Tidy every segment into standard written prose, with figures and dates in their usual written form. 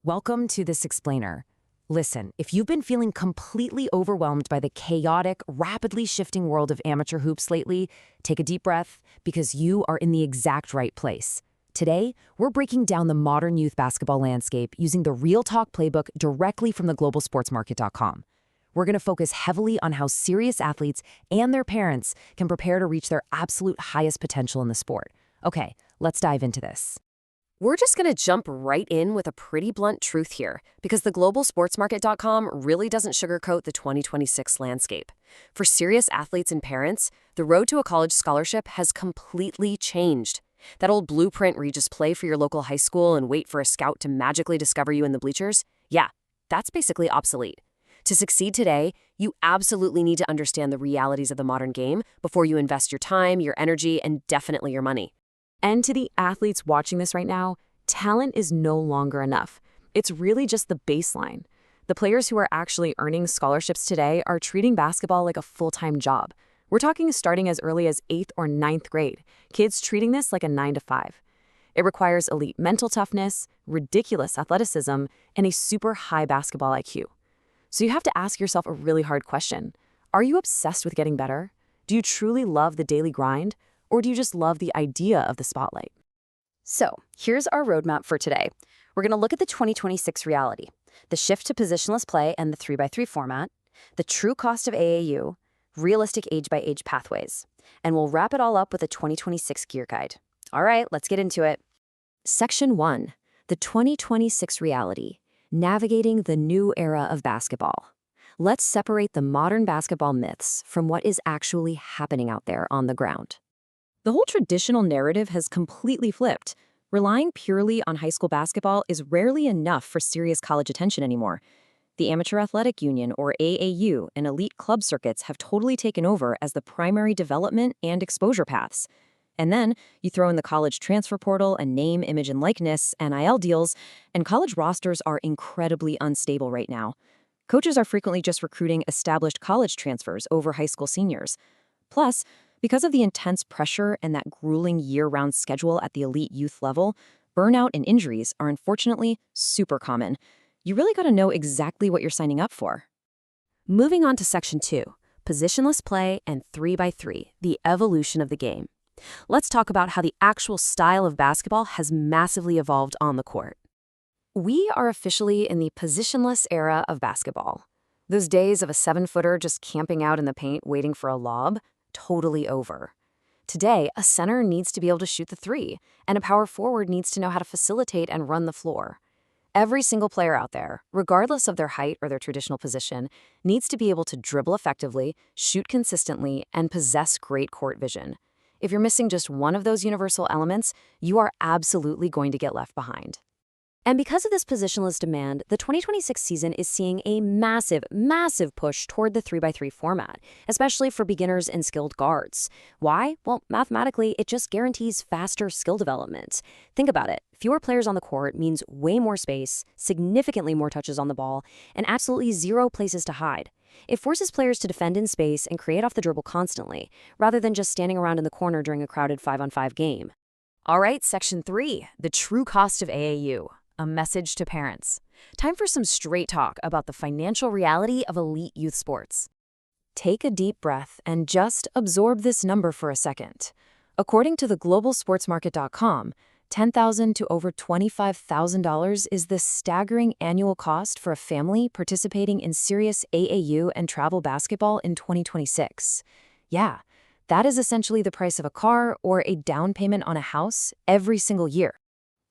Welcome to This Explainer. Listen, if you've been feeling completely overwhelmed by the chaotic, rapidly shifting world of amateur hoops lately, take a deep breath because you are in the exact right place. Today, we're breaking down the modern youth basketball landscape using the Real Talk playbook directly from theglobalsportsmarket.com. We're going to focus heavily on how serious athletes and their parents can prepare to reach their absolute highest potential in the sport. Okay, let's dive into this. We're just going to jump right in with a pretty blunt truth here, because theglobalsportsmarket.com really doesn't sugarcoat the 2026 landscape. For serious athletes and parents, the road to a college scholarship has completely changed. That old blueprint where you just play for your local high school and wait for a scout to magically discover you in the bleachers, yeah, that's basically obsolete. To succeed today, you absolutely need to understand the realities of the modern game before you invest your time, your energy, and definitely your money. And to the athletes watching this right now, talent is no longer enough. It's really just the baseline. The players who are actually earning scholarships today are treating basketball like a full-time job. We're talking starting as early as 8th or 9th grade, kids treating this like a 9 to 5. It requires elite mental toughness, ridiculous athleticism, and a super high basketball IQ. So you have to ask yourself a really hard question. Are you obsessed with getting better? Do you truly love the daily grind? Or do you just love the idea of the spotlight? So, here's our roadmap for today. We're going to look at the 2026 reality, the shift to positionless play and the 3x3 format, the true cost of AAU, realistic age-by-age pathways, and we'll wrap it all up with a 2026 gear guide. All right, let's get into it. Section 1, the 2026 reality, navigating the new era of basketball. Let's separate the modern basketball myths from what is actually happening out there on the ground. The whole traditional narrative has completely flipped. Relying purely on high school basketball is rarely enough for serious college attention anymore. The Amateur Athletic Union, or AAU, and elite club circuits have totally taken over as the primary development and exposure paths. And then you throw in the college transfer portal and name, image, and likeness, NIL deals, and college rosters are incredibly unstable right now. Coaches are frequently just recruiting established college transfers over high school seniors. Plus, because of the intense pressure and that grueling year-round schedule at the elite youth level, burnout and injuries are unfortunately super common. You really got to know exactly what you're signing up for. Moving on to Section 2, positionless play and 3x3, the evolution of the game. Let's talk about how the actual style of basketball has massively evolved on the court. We are officially in the positionless era of basketball. Those days of a 7-footer just camping out in the paint waiting for a lob, totally over. Today, a center needs to be able to shoot the 3, and a power forward needs to know how to facilitate and run the floor. Every single player out there, regardless of their height or their traditional position, needs to be able to dribble effectively, shoot consistently, and possess great court vision. If you're missing just one of those universal elements, you are absolutely going to get left behind. And because of this positionless demand, the 2026 season is seeing a massive push toward the 3x3 format, especially for beginners and skilled guards. Why? Well, mathematically, it just guarantees faster skill development. Think about it. Fewer players on the court means way more space, significantly more touches on the ball, and absolutely zero places to hide. It forces players to defend in space and create off the dribble constantly, rather than just standing around in the corner during a crowded 5-on-5 game. All right, Section 3, the true cost of AAU. A message to parents. Time for some straight talk about the financial reality of elite youth sports. Take a deep breath and just absorb this number for a second. According to theglobalsportsmarket.com, $10,000 to over $25,000 is the staggering annual cost for a family participating in serious AAU and travel basketball in 2026. Yeah, that is essentially the price of a car or a down payment on a house every single year.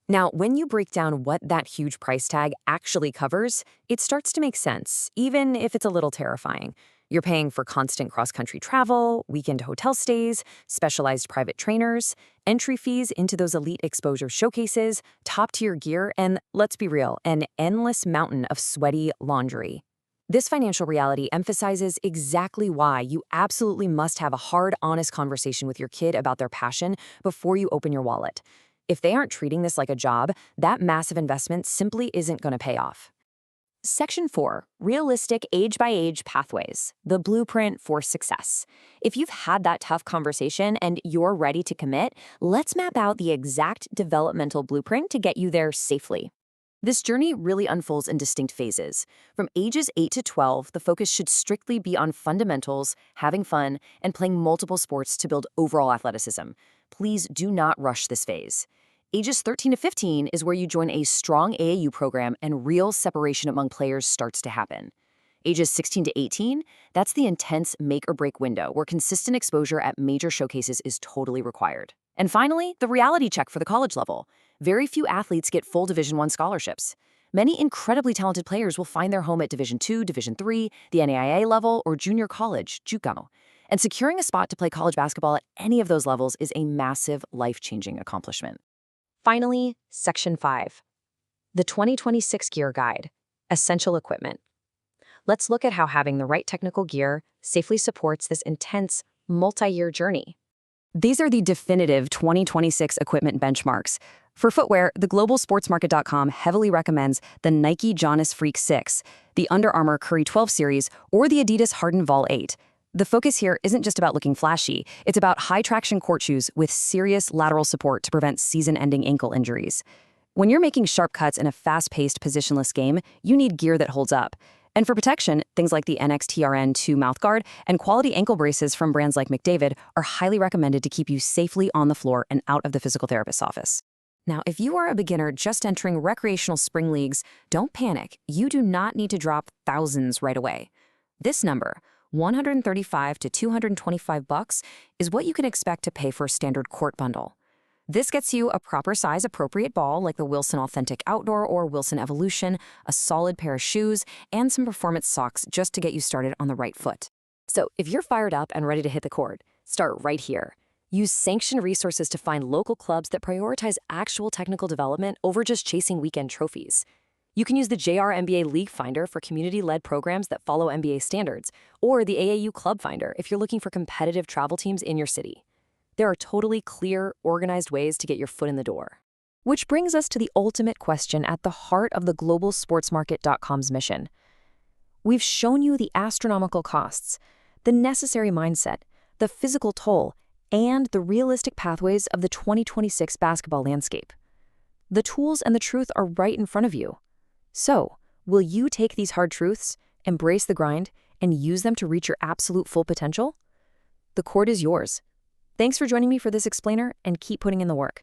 Now, when you break down what that huge price tag actually covers, it starts to make sense, even if it's a little terrifying. You're paying for constant cross-country travel, weekend hotel stays, specialized private trainers, entry fees into those elite exposure showcases, top-tier gear, and, let's be real, an endless mountain of sweaty laundry. This financial reality emphasizes exactly why you absolutely must have a hard, honest conversation with your kid about their passion before you open your wallet. If they aren't treating this like a job, that massive investment simply isn't going to pay off. Section 4, realistic age-by-age pathways, the blueprint for success. If you've had that tough conversation and you're ready to commit, let's map out the exact developmental blueprint to get you there safely. This journey really unfolds in distinct phases. From ages 8 to 12, the focus should strictly be on fundamentals, having fun, and playing multiple sports to build overall athleticism. Please do not rush this phase. Ages 13 to 15 is where you join a strong AAU program and real separation among players starts to happen. Ages 16 to 18, that's the intense make-or-break window where consistent exposure at major showcases is totally required. And finally, the reality check for the college level. Very few athletes get full Division I scholarships. Many incredibly talented players will find their home at Division II, Division III, the NAIA level, or junior college, JUCO. And securing a spot to play college basketball at any of those levels is a massive, life-changing accomplishment. Finally, Section 5. The 2026 Gear Guide. Essential Equipment. Let's look at how having the right technical gear safely supports this intense, multi-year journey. These are the definitive 2026 equipment benchmarks. For footwear, the globalsportsmarket.com heavily recommends the Nike Jonas Freak 6, the Under Armour Curry 12 series, or the Adidas Harden Vol 8. The focus here isn't just about looking flashy, it's about high-traction court shoes with serious lateral support to prevent season-ending ankle injuries. When you're making sharp cuts in a fast-paced, positionless game, you need gear that holds up. And for protection, things like the NXTRN2 mouthguard and quality ankle braces from brands like McDavid are highly recommended to keep you safely on the floor and out of the physical therapist's office. Now, if you are a beginner just entering recreational spring leagues, don't panic. You do not need to drop thousands right away. This number, $135 to $225, is what you can expect to pay for a standard court bundle. This gets you a proper size appropriate ball like the Wilson Authentic Outdoor or Wilson Evolution, a solid pair of shoes, and some performance socks just to get you started on the right foot. So if you're fired up and ready to hit the court, start right here. Use sanctioned resources to find local clubs that prioritize actual technical development over just chasing weekend trophies. You can use the JR NBA League Finder for community-led programs that follow NBA standards, or the AAU Club Finder if you're looking for competitive travel teams in your city. There are totally clear, organized ways to get your foot in the door. Which brings us to the ultimate question at the heart of the globalsportsmarket.com's mission. We've shown you the astronomical costs, the necessary mindset, the physical toll, and the realistic pathways of the 2026 basketball landscape. The tools and the truth are right in front of you. So, will you take these hard truths, embrace the grind, and use them to reach your absolute full potential? The court is yours. Thanks for joining me for this explainer, and keep putting in the work.